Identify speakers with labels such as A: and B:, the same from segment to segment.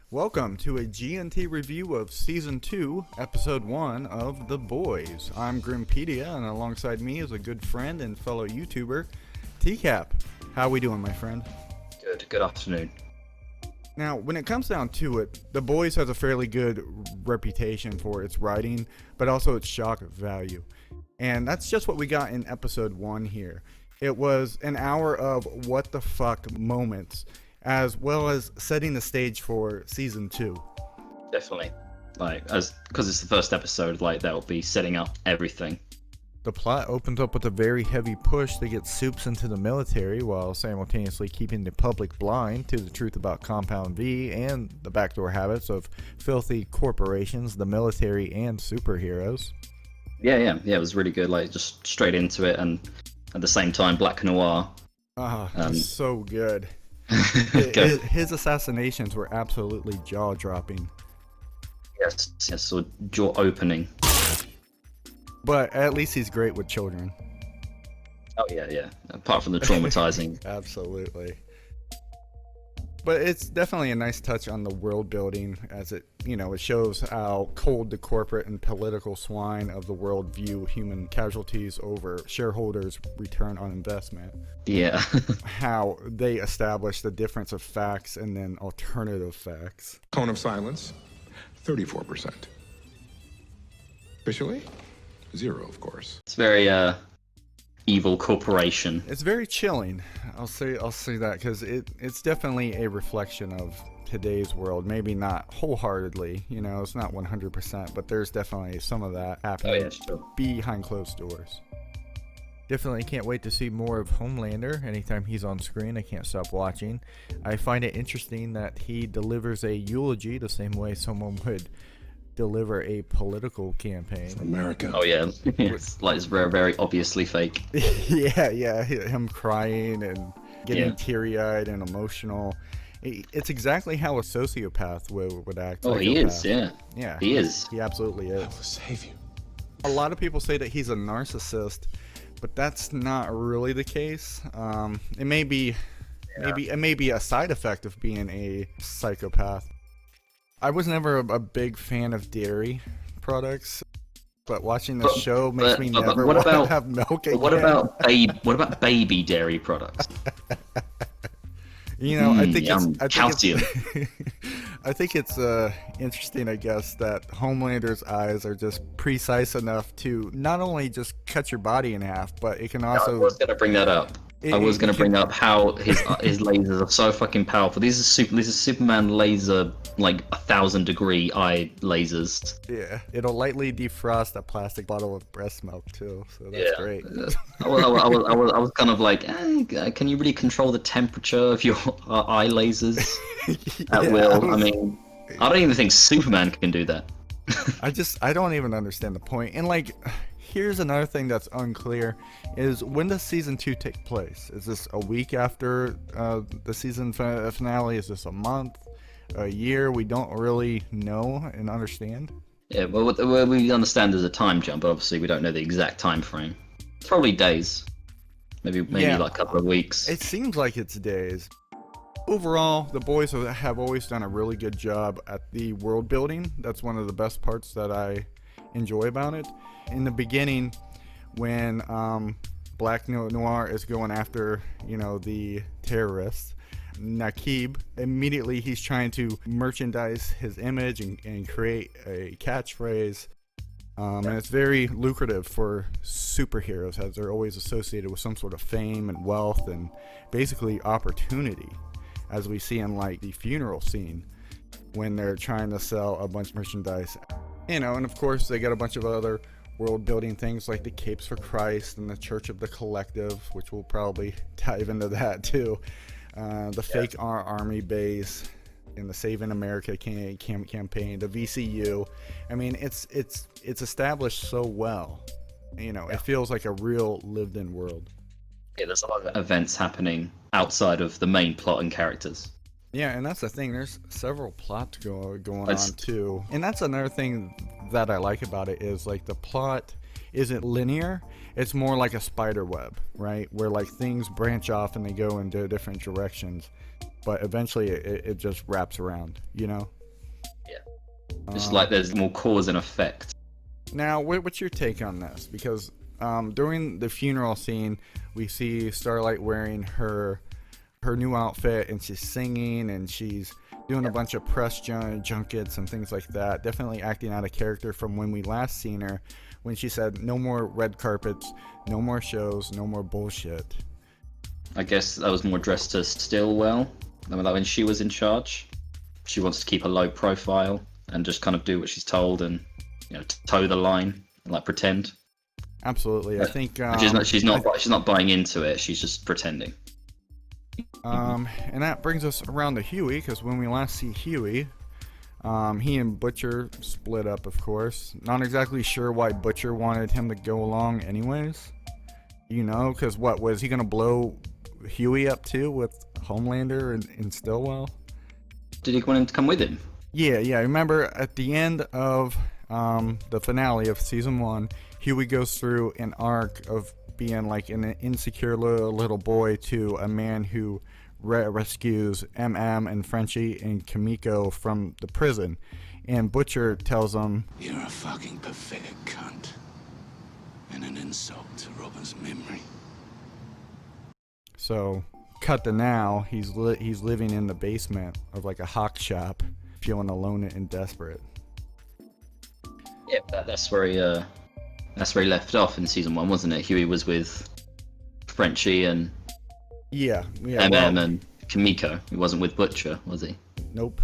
A: Welcome to a G&T review of Season 2, Episode 1 of The Boys. I'm Grimpedia, and alongside me is a good friend and fellow YouTuber, TRCAP. How we doing, my friend?
B: Good afternoon.
A: Now, when it comes down to it, The Boys has a fairly good reputation for its writing, but also its shock value. And that's just what we got in Episode 1 here. It was an hour of what the fuck moments, as well as setting the stage for Season 2.
B: Definitely. Because it's the first episode, that'll be setting up everything.
A: The plot opens up with a very heavy push to get Soups into the military while simultaneously keeping the public blind to the truth about Compound V and the backdoor habits of filthy corporations, the military, and superheroes.
B: Yeah, it was really good, just straight into it, and at the same time, Black Noir.
A: So good. His assassinations were absolutely jaw-dropping.
B: Yes, so jaw-opening.
A: But at least he's great with children.
B: Oh, yeah. Apart from the traumatizing.
A: Absolutely. But it's definitely a nice touch on the world building, as it shows how cold the corporate and political swine of the world view human casualties over shareholders' return on investment.
B: Yeah.
A: How they establish the difference of facts and then alternative facts.
C: Cone of silence, 34%. Officially, 0, of course.
B: It's very evil corporation.
A: It's very chilling. I'll say that because it's definitely a reflection of today's world. Maybe not wholeheartedly, it's not 100%, but there's definitely some of that happening behind closed doors. Definitely can't wait to see more of Homelander. Anytime he's on screen, I can't stop watching. I find it interesting that he delivers a eulogy the same way someone would deliver a political campaign.
C: For America.
B: Oh yeah, it's very, very obviously fake.
A: yeah, him crying and getting teary-eyed and emotional. It's exactly how a sociopath would act.
B: Oh, he is, yeah. He is.
A: He absolutely is.
C: I will save you.
A: A lot of people say that he's a narcissist, but that's not really the case. It may be a side effect of being a psychopath. I was never a big fan of dairy products, but watching this show makes me never want to have milk again.
B: What about baby dairy products?
A: I think it's
B: calcium.
A: I think it's interesting, I guess, that Homelander's eyes are just precise enough to not only just cut your body in half, but it can also.
B: I was gonna bring that up. I was going to bring up how his lasers are so fucking powerful. These are Superman laser, 1,000-degree eye lasers.
A: Yeah, it'll lightly defrost a plastic bottle of breast milk too, so that's great.
B: I was kind of like, can you really control the temperature of your eye lasers at will? I mean, I don't even think Superman can do that.
A: I don't even understand the point. And here's another thing that's unclear, is when does Season 2 take place? Is this a week after the season finale? Is this a month? A year? We don't really know and understand.
B: Yeah, well, we understand there's a time jump, but obviously we don't know the exact time frame. It's probably days. Maybe a couple of weeks.
A: It seems like it's days. Overall, the boys have always done a really good job at the world building. That's one of the best parts that I enjoy about it. In the beginning, when Black Noir is going after the terrorists, Nakib, immediately he's trying to merchandise his image and create a catchphrase, and it's very lucrative for superheroes, as they're always associated with some sort of fame and wealth and basically opportunity, as we see in the funeral scene when they're trying to sell a bunch of merchandise. And of course they got a bunch of other world building things like the Capes for Christ and the Church of the Collective, which we'll probably dive into that too. The fake army base and the Saving America campaign, the VCU. I mean, it's established so well. It feels like a real lived-in world.
B: Yeah, there's a lot of events happening outside of the main plot and characters.
A: Yeah, and that's the thing. There's several plots going on too, and that's another thing that I like about it is the plot isn't linear. It's more like a spider web, right? Where like things branch off and they go into different directions, but eventually it just wraps around, you know?
B: Yeah. Just like there's more cause and effect.
A: Now, what's your take on this? Because during the funeral scene, we see Starlight wearing her new outfit, and she's singing, and she's doing a bunch of press junkets and things like that. Definitely acting out of character from when we last seen her, when she said, no more red carpets, no more shows, no more bullshit.
B: I guess that was more dressed to Stillwell. I mean, like when she was in charge, she wants to keep a low profile and just kind of do what she's told and, you know, toe the line and like pretend.
A: Absolutely. I think
B: she's not buying into it. She's just pretending.
A: And that brings us around to Huey, because when we last see Huey, he and Butcher split up, of course. Not exactly sure why Butcher wanted him to go along anyways. You know, because what, was he going to blow Huey up too with Homelander and Stillwell?
B: Did he want him to come with him?
A: Yeah. Remember at the end of the finale of season 1, Huey goes through an arc of being like an insecure little boy to a man who rescues MM and Frenchie and Kimiko from the prison. And Butcher tells him,
D: "You're a fucking pathetic cunt. And an insult to Robin's memory."
A: So, cut to now, he's living in the basement of like a hawk shop, feeling alone and desperate.
B: Yeah, that's where he left off in season 1, wasn't it? Huey was with Frenchie and MM and Kimiko. He wasn't with Butcher, was he?
A: Nope.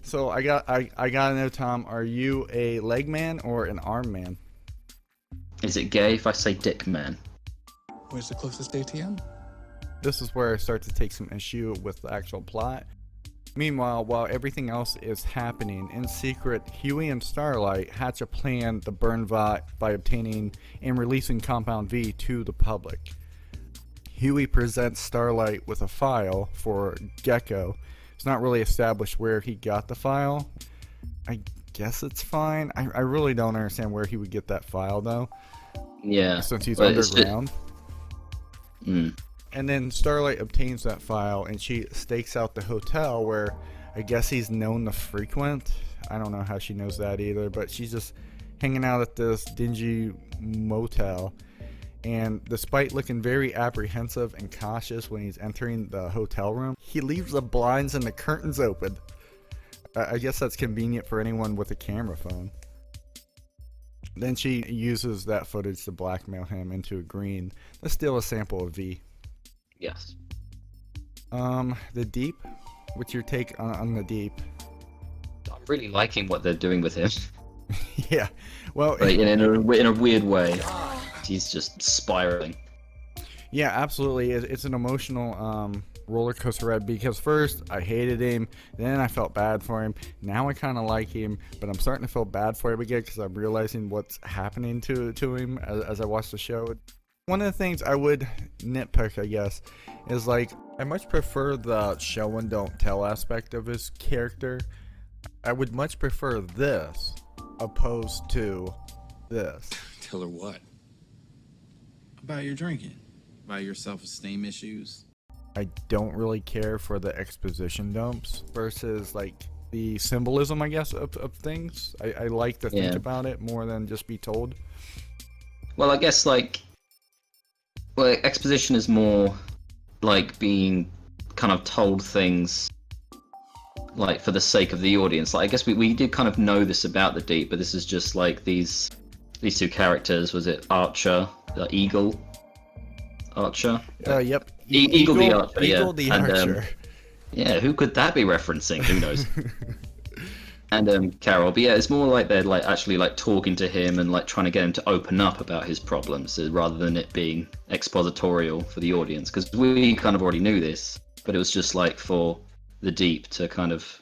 A: So I gotta know, Tom, are you a leg man or an arm man?
B: Is it gay if I say dick man?
D: Where's the closest ATM?
A: This is where I start to take some issue with the actual plot. Meanwhile, while everything else is happening in secret, Huey and Starlight hatch a plan to burn Vought by obtaining and releasing Compound V to the public. Huey presents Starlight with a file for Gecko. It's not really established where he got the file. I guess it's fine. I really don't understand where he would get that file though.
B: Yeah.
A: Since he's underground.
B: Mm.
A: And then Starlight obtains that file and she stakes out the hotel where I guess he's known to frequent. I don't know how she knows that either, but she's just hanging out at this dingy motel. And despite looking very apprehensive and cautious when he's entering the hotel room, he leaves the blinds and the curtains open. I guess that's convenient for anyone with a camera phone. Then she uses that footage to blackmail him into agreeing to steal a sample of V.
B: Yes.
A: The Deep? What's your take on the Deep?
B: I'm really liking what they're doing with him.
A: Yeah, well,
B: Like, in a weird way. He's just spiraling.
A: Yeah, absolutely. It's an emotional roller coaster ride, because first I hated him, then I felt bad for him, now I kind of like him, but I'm starting to feel bad for him again because I'm realizing what's happening to him as I watch the show. One of the things I would nitpick, I guess, is like I much prefer the show and don't tell aspect of his character. I would much prefer this opposed to this.
C: Tell her what?
E: About your drinking, about your self-esteem issues.
A: I don't really care for the exposition dumps versus like the symbolism, I guess, of things. I like to think about it more than just be told.
B: Well, I guess exposition is more like being kind of told things like for the sake of the audience. Like I guess we did kind of know this about the Deep, but this is just like these two characters. Was it Archer, the Eagle? Archer?
A: Yep.
B: Eagle the Archer.
A: Eagle the Archer.
B: Yeah, who could that be referencing? Who knows? And Carol, but yeah, it's more like they're like actually like talking to him and like trying to get him to open up about his problems rather than it being expositorial for the audience, because we kind of already knew this, but it was just like for the Deep to kind of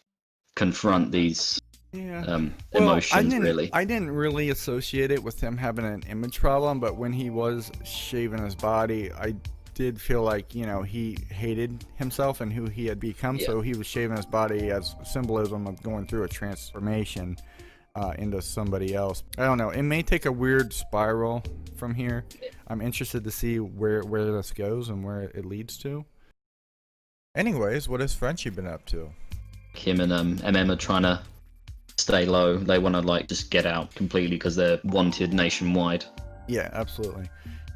B: confront these emotions.
A: I didn't really associate it with him having an image problem, but when he was shaving his body, I did feel like, you know, he hated himself and who he had become, so he was shaving his body as symbolism of going through a transformation. into somebody else. I don't know. It may take a weird spiral from here. I'm interested to see where this goes and where it leads to. Anyways, what has Frenchie been up to?
B: Him and MM are trying to stay low. They want to like just get out completely because they're wanted nationwide.
A: Yeah, absolutely.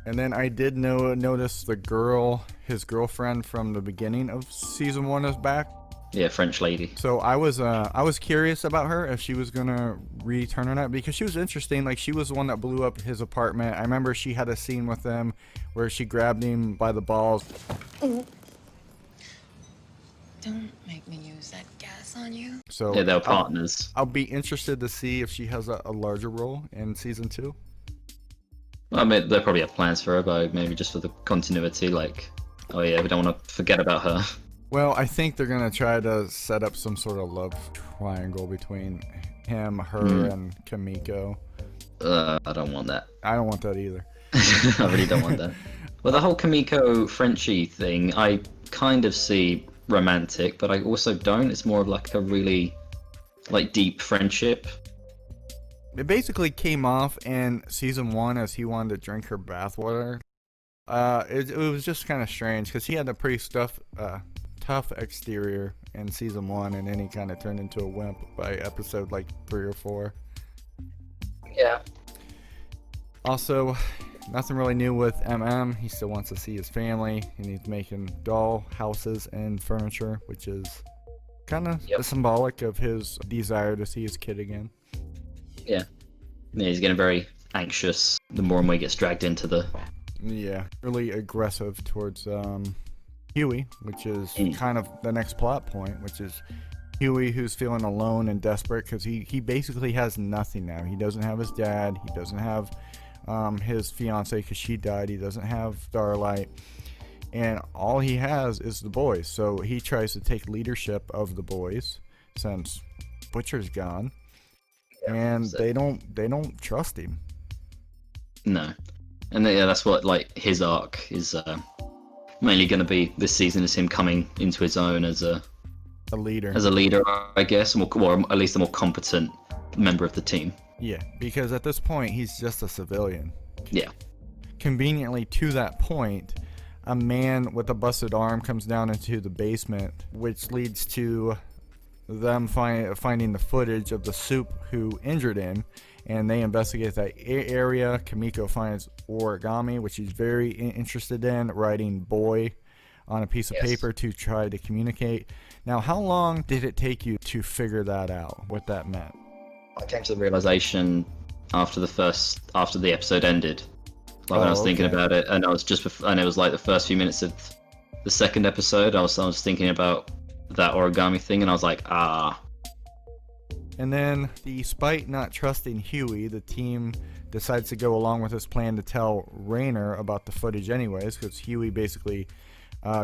A: And then I did notice the girl, his girlfriend from the beginning of season 1 is back.
B: Yeah, French lady.
A: So I was curious about her, if she was gonna return or not, because she was interesting. Like, she was the one that blew up his apartment. I remember she had a scene with him where she grabbed him by the balls.
F: Don't make me use that gas on you.
A: So
B: Yeah, they were partners.
A: I'll be interested to see if she has a larger role in season 2.
B: I mean, they probably have plans for her, but maybe just for the continuity. Like, oh yeah, we don't want to forget about her.
A: Well, I think they're gonna try to set up some sort of love triangle between him, her, and Kimiko.
B: I don't want that.
A: I don't want that either.
B: I really don't want that. Well, the whole Kimiko Frenchie thing, I kind of see romantic, but I also don't. It's more of like a really like deep friendship.
A: It basically came off in season 1 as he wanted to drink her bathwater. It was just kind of strange because he had a pretty tough exterior in season 1, and then he kind of turned into a wimp by episode like 3 or 4.
B: Yeah.
A: Also, nothing really new with MM. He still wants to see his family, and he's making doll houses and furniture, which is kind of symbolic of his desire to see his kid again.
B: Yeah. Yeah, he's getting very anxious the more and more he gets dragged into the...
A: Yeah, really aggressive towards Huey, which is kind of the next plot point, which is Huey who's feeling alone and desperate because he basically has nothing now. He doesn't have his dad. He doesn't have his fiance because she died. He doesn't have Starlight. And all he has is the boys. So he tries to take leadership of the boys since Butcher's gone. Yeah, and they don't trust him.
B: No. And yeah, that's what like his arc is mainly going to be this season, is him coming into his own as a
A: leader.
B: As a leader, I guess, or at least a more competent member of the team.
A: Yeah, because at this point he's just a civilian.
B: Yeah.
A: Conveniently to that point, a man with a busted arm comes down into the basement, which leads to them finding the footage of the soup who injured him, and they investigate that area. Kimiko finds origami, which he's very interested in, writing boy on a piece of paper to try to communicate. Now, how long did it take you to figure that out, what that meant?
B: I came to the realization after the episode ended. Like when I was thinking about it, and and it was like the first few minutes of the second episode, I was thinking about that origami thing, and I was like, ah.
A: And then, despite not trusting Huey, the team decides to go along with his plan to tell Raynor about the footage anyways, because Huey basically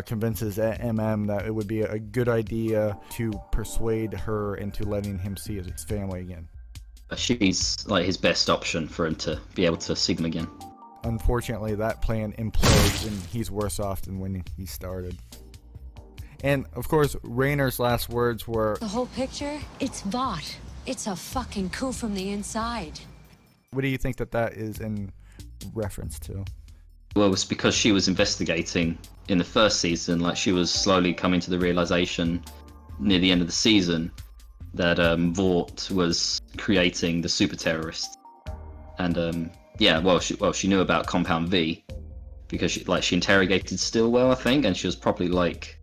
A: convinces MM that it would be a good idea to persuade her into letting him see his family again.
B: She's like his best option for him to be able to see them again.
A: Unfortunately, that plan implodes, and he's worse off than when he started. And, of course, Raynor's last words were...
G: The whole picture? It's Vought. It's a fucking coup from the inside.
A: What do you think that is in reference to?
B: Well, it's because she was investigating in the first season. Like, she was slowly coming to the realization near the end of the season that Vought was creating the super terrorists. And, she knew about Compound V because she interrogated Stillwell, I think, and she was probably like...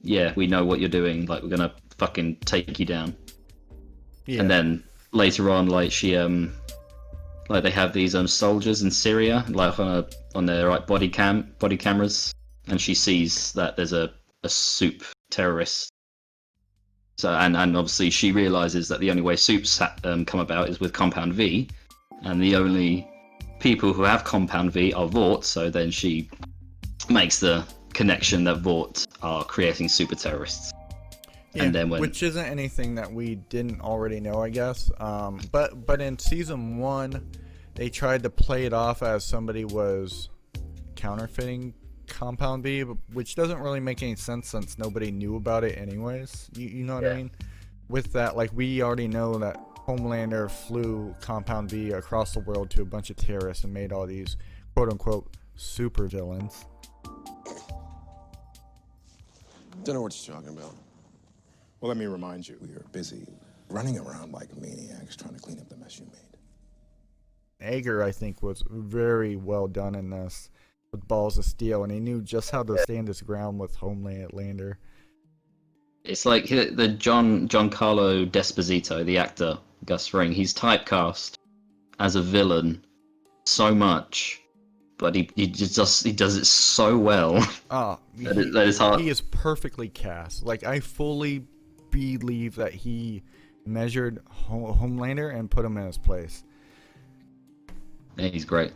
B: Yeah, we know what you're doing. Like, we're gonna fucking take you down. Yeah. And then later on, like she, like they have these soldiers in Syria, like on their like body cameras, and she sees that there's a soup terrorist. So and obviously she realizes that the only way soups come about is with Compound V, and the only people who have Compound V are Vought. So then she makes the connection that Vought are creating super terrorists.
A: Yeah, and then which isn't anything that we didn't already know, I guess. But in season 1, they tried to play it off as somebody was counterfeiting Compound V, which doesn't really make any sense since nobody knew about it anyways. You know what I mean? With that, like, we already know that Homelander flew Compound V across the world to a bunch of terrorists and made all these quote-unquote super villains.
H: Don't know what you're talking about.
C: Well, let me remind you.
H: We were busy running around like maniacs trying to clean up the mess you made.
A: Ager, I think, was very well done in this with Balls of Steel, and he knew just how to stand his ground with Homelander.
B: It's like the Giancarlo Desposito, the actor, Gus Fring. He's typecast as a villain so much, but he does it so well.
A: Oh,
B: that is hard.
A: He is perfectly cast. Like, I fully believe that he measured Homelander and put him in his place.
B: Yeah, he's great.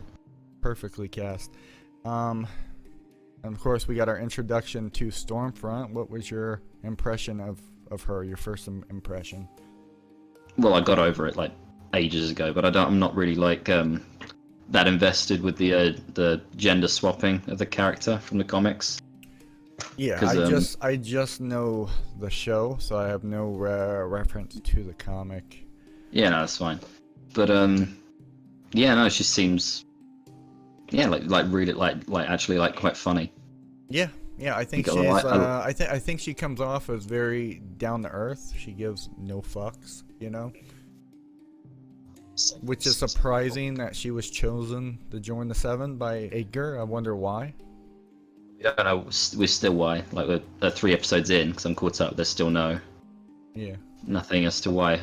A: Perfectly cast. And of course, we got our introduction to Stormfront. What was your impression of her? Your first impression?
B: Well, I got over it like ages ago, but I'm not really like that invested with the gender swapping of the character from the comics.
A: Yeah, I just know the show, so I have no reference to the comic.
B: Yeah, no, that's fine. But yeah, no, she seems like really like actually like quite funny.
A: Yeah, I think she's I think she comes off as very down to earth. She gives no fucks, you know. Which is surprising that she was chosen to join the Seven by Edgar. I wonder why.
B: We don't know. We're still why. Like we're 3 episodes in, because I'm caught up. There's still nothing as to why.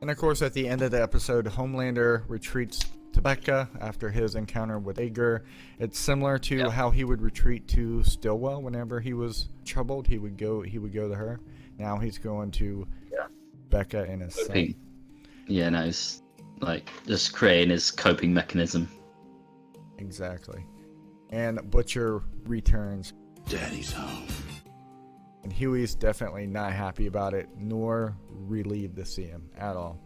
A: And of course, at the end of the episode, Homelander retreats to Becca after his encounter with Edgar. It's similar to how he would retreat to Stillwell whenever he was troubled. He would go to her. Now he's going to Becca and his son.
B: Yeah, no, it's like just creating his coping mechanism.
A: Exactly. And Butcher returns.
D: Daddy's home.
A: And Huey's definitely not happy about it, nor relieved to see him at all.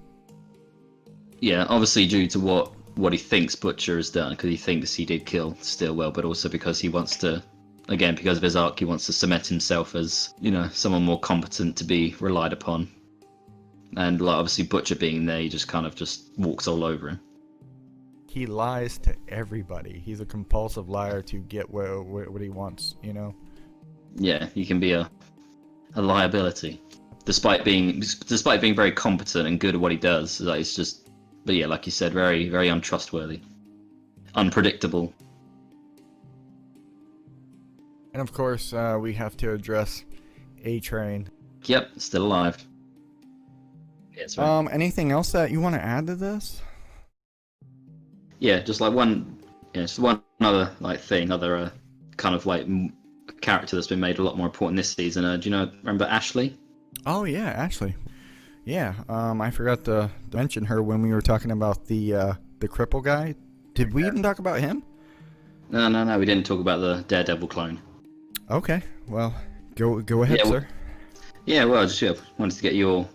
B: Yeah, obviously due to what he thinks Butcher has done, because he thinks he did kill Stillwell, but also because he wants to, again, because of his arc, he wants to cement himself as, you know, someone more competent to be relied upon. And like, obviously Butcher being there, he just kind of just walks all over him.
A: He lies to everybody. He's a compulsive liar to get what he wants, you know?
B: Yeah, he can be a liability. Despite being very competent and good at what he does, like, it's just, but yeah, like you said, very, very untrustworthy. Unpredictable.
A: And of course, we have to address A-Train.
B: Yep, still alive. Yeah, that's right.
A: Anything else that you want to add to this?
B: Yeah, just like one other like thing, other kind of like character that's been made a lot more important this season. Do you remember Ashley?
A: Oh yeah, Ashley. Yeah, I forgot to mention her when we were talking about the cripple guy. Did we even talk about him?
B: No, we didn't talk about the Daredevil clone.
A: Okay, well, go ahead, sir.
B: Yeah, well, I just wanted to get your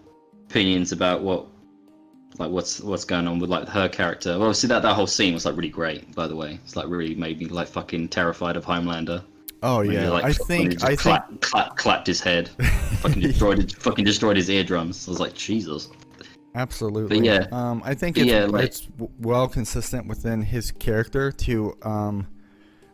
B: opinions about what's going on with like her character. Well, obviously that whole scene was like really great, by the way. It's like really made me like fucking terrified of Homelander.
A: Oh yeah, I think
B: clapped his head, fucking destroyed his eardrums. I was like, Jesus.
A: Absolutely.
B: But yeah,
A: I think it's well consistent within his character to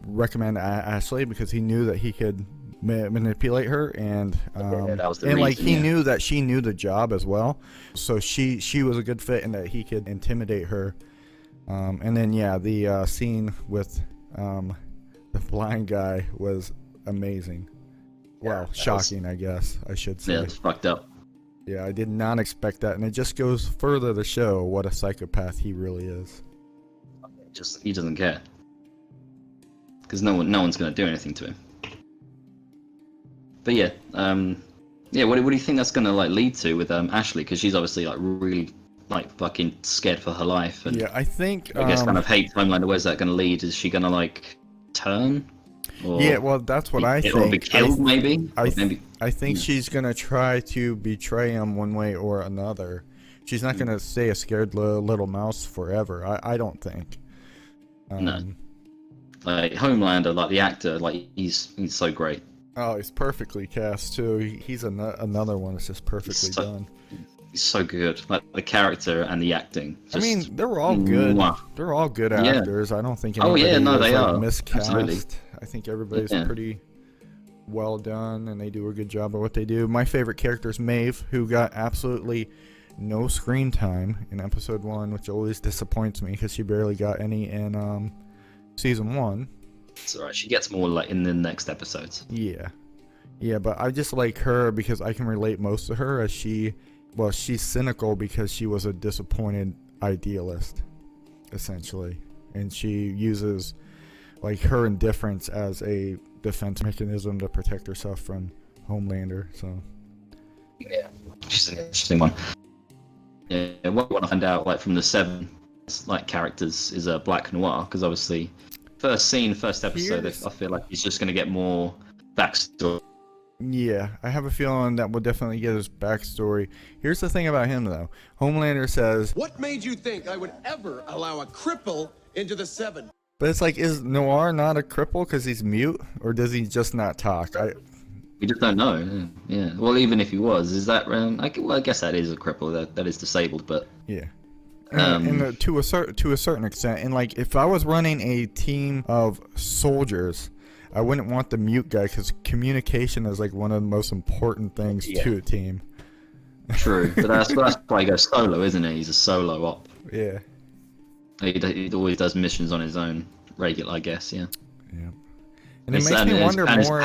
A: recommend Ashley, because he knew that he could manipulate her, and he knew that she knew the job as well, so she was a good fit, and that he could intimidate her. And then the scene with the blind guy was amazing. Well, shocking, I guess I should say.
B: Yeah, it's fucked up.
A: Yeah, I did not expect that, and it just goes further to show what a psychopath he really is.
B: He doesn't care, because no one's going to do anything to him. But yeah, what do you think that's going to like lead to with Ashley? Because she's obviously like really like fucking scared for her life, and
A: I think
B: I guess kind of hates Homelander. Where's that going to lead? Is she going to like turn? Or
A: well, that's what I think.
B: Or be killed, maybe.
A: I think she's gonna try to betray him one way or another. She's not gonna stay a scared little mouse forever. I don't think.
B: No. Like Homelander, like the actor, like he's so great.
A: Oh, he's perfectly cast too. He's another one that's just perfectly done.
B: He's so good. Like the character and the acting.
A: I
B: Just,
A: mean, they were all good.
B: mwah.
A: They're all good
B: Yeah.
A: actors. I don't think
B: Oh,
A: anybody
B: yeah, no,
A: was
B: they
A: like
B: are.
A: miscast.
B: Absolutely.
A: I think everybody's
B: Yeah.
A: pretty well done, and they do a good job of what they do. My favorite character is Maeve, who got absolutely no screen time in episode 1, which always disappoints me because she barely got any in season 1.
B: It's alright. She gets more like in the next episodes.
A: Yeah, but I just like her because I can relate most to her as she's cynical because she was a disappointed idealist, essentially. And she uses like her indifference as a defense mechanism to protect herself from Homelander, so.
B: Yeah, she's an interesting one. Yeah, what I want to find out like from the 7 like characters is Black Noir, because obviously first episode, I feel like he's just going to get more backstory.
A: Yeah, I have a feeling that we'll definitely get his backstory. Here's the thing about him, though. Homelander says...
I: What made you think I would ever allow a cripple into the 7?
A: But it's like, is Noir not a cripple because he's mute? Or does he just not talk?
B: We just don't know. Yeah. Well, even if he was, is that... I guess that is a cripple. That is disabled, but...
A: Yeah. And to a certain extent. And like, if I was running a team of soldiers... I wouldn't want the mute guy because communication is like one of the most important things to a team.
B: True, but that's why he goes solo, isn't he? He's a solo op.
A: Yeah.
B: He always does missions on his own, regular, I guess. Yeah.
A: Yeah. And it makes me wonder more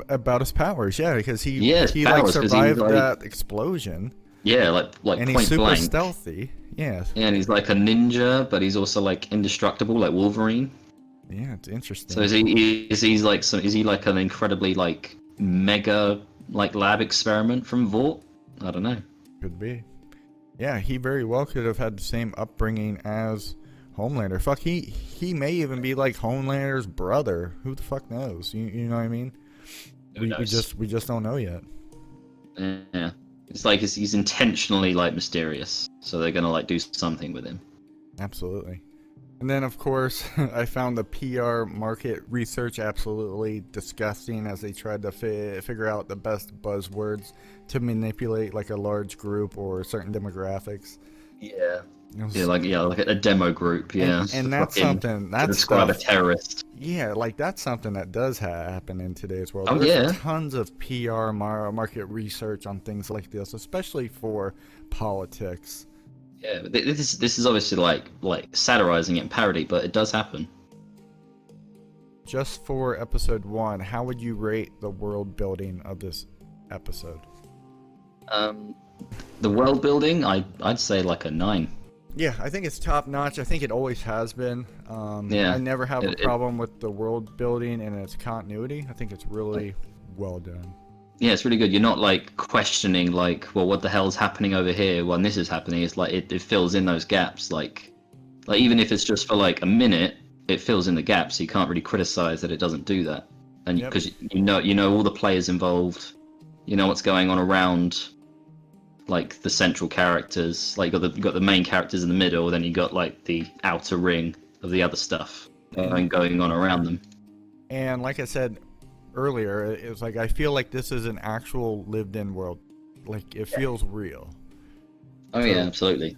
A: about his powers. Yeah, because he like survived that explosion.
B: Yeah, like
A: and
B: point
A: he's super
B: blank.
A: Stealthy. Yeah.
B: Yeah, and he's like a ninja, but he's also like indestructible, like Wolverine.
A: Yeah, it's interesting.
B: So is he like an incredibly like mega like lab experiment from Vought? I don't know.
A: Could be. Yeah, he very well could have had the same upbringing as Homelander. Fuck, he may even be like Homelander's brother. Who the fuck knows? You know what I mean?
B: Who knows?
A: We just don't know yet.
B: Yeah, it's like he's intentionally like mysterious, so they're gonna like do something with him.
A: Absolutely. And then, of course, I found the PR market research absolutely disgusting as they tried to figure out the best buzzwords to manipulate like a large group or certain demographics.
B: Yeah. Like a demo group. Yeah.
A: And that's something that's
B: describe a terrorist.
A: Yeah, like that's something that does happen in today's world.
B: Oh,
A: There's tons of PR market research on things like this, especially for politics.
B: Yeah, but this is obviously like satirizing it and parody, but it does happen.
A: Just for episode 1, how would you rate the world building of this episode?
B: The world building, I'd say like a 9.
A: Yeah, I think it's top notch. I think it always has been. I never have a problem with the world building and its continuity. I think it's really well done.
B: Yeah, it's really good. You're not like questioning like, well, what the hell's happening over here when this is happening. It's like it fills in those gaps. Like even if it's just for like a minute, it fills in the gaps. So you can't really criticize that it doesn't do that. And because you know all the players involved, you know what's going on around like the central characters. Like you got the main characters in the middle, then you got like the outer ring of the other stuff going on around them.
A: And like I said earlier, it was like I feel like this is an actual lived-in world. Like it feels real.
B: Oh yeah, absolutely.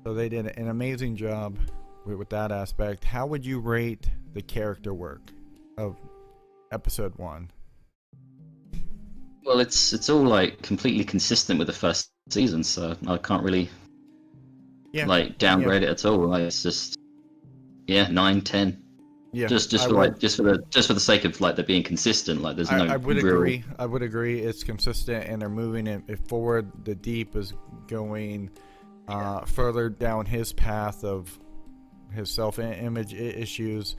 A: So they did an amazing job with that aspect. How would you rate the character work of episode 1?
B: Well, it's all like completely consistent with the first season, so I can't really like downgrade it at all. Like it's just 9, 10. Yeah, just for the sake of like they're being consistent. Like there's no.
A: I would agree. I would agree. It's consistent, and they're moving it forward. The Deep is going further down his path of his self-image issues.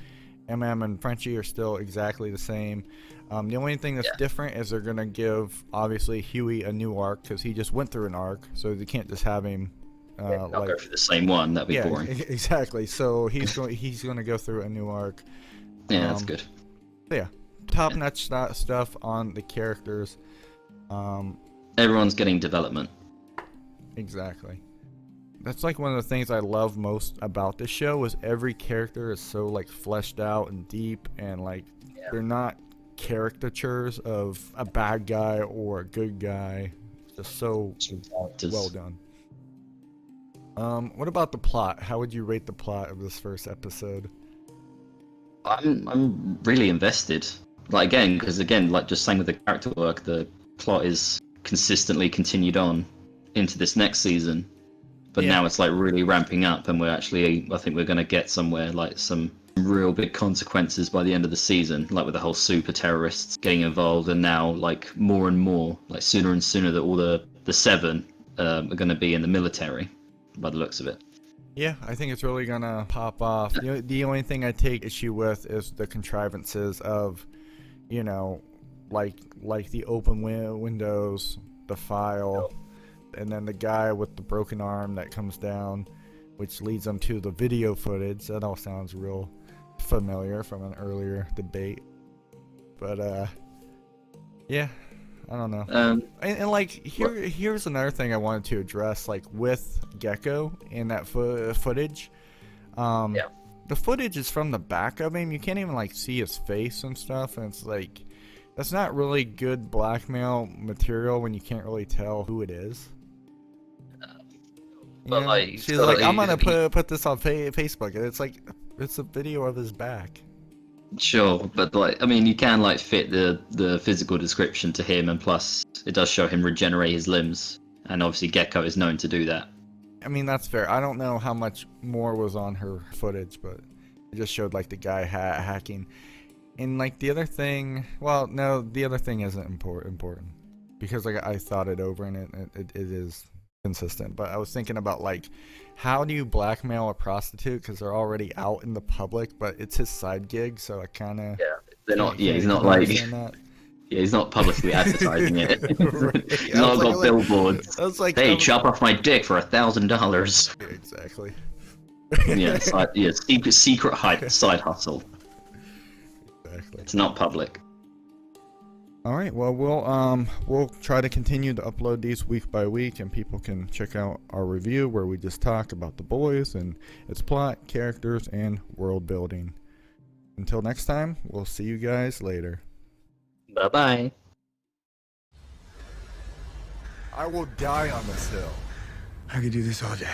A: and Frenchie are still exactly the same. The only thing that's different is they're gonna give obviously Huey a new arc because he just went through an arc, so they can't just have him.
B: Not go for the same one. That'd be boring.
A: Exactly. So he's going to go through a new arc.
B: Yeah, that's good.
A: Yeah, top-notch stuff on the characters.
B: Everyone's getting development.
A: Exactly. That's like one of the things I love most about this show is every character is so like fleshed out and deep, and like they're not caricatures of a bad guy or a good guy. Just so
B: Characters.
A: well done. What about the plot? How would you rate the plot of this first episode?
B: I'm really invested. Like again, because like just saying with the character work, the plot is consistently continued on into this next season. But
A: Yeah.
B: now it's like really ramping up, and I think we're going to get somewhere, like some real big consequences by the end of the season, like with the whole super terrorists getting involved, and now like more and more, like sooner and sooner that all the seven are going to be in the military, by the looks of it.
A: Yeah, I think it's really gonna pop off. The only thing I take issue with is the contrivances of, you know, like the open windows, the file, and then the guy with the broken arm that comes down, which leads them to the video footage. That all sounds real familiar from an earlier debate. But yeah, I don't know. And like here's another thing I wanted to address, like with Gecko in that footage. The footage is from the back of him. You can't even like see his face and stuff, and it's like that's not really good blackmail material when you can't really tell who it is.
B: But like,
A: she's like, I'm gonna put this on Facebook, and it's like it's a video of his back.
B: Sure, but like, I mean, you can like fit the physical description to him, and plus it does show him regenerate his limbs, and obviously Gecko is known to do that.
A: I mean, that's fair. I don't know how much more was on her footage, but it just showed like the guy hacking. And like the other thing, well, no, the other thing isn't important because like I thought it over, and it is consistent. But I was thinking about like, how do you blackmail a prostitute because they're already out in the public, but it's his side gig, so I kind of
B: they're not. Yeah, he's not like. Yeah, he's not publicly advertising it.
A: Right.
B: He's not got billboards.
A: I was like,
B: hey, chop off my dick for $1,000.
A: Yeah, exactly.
B: Secret side hustle.
A: Exactly.
B: It's not public.
A: All right. Well, we'll try to continue to upload these week by week, and people can check out our review where we just talk about The Boys and its plot, characters, and world building. Until next time, we'll see you guys later.
B: Bye-bye.
A: I will die on this hill.
H: I could do this all day.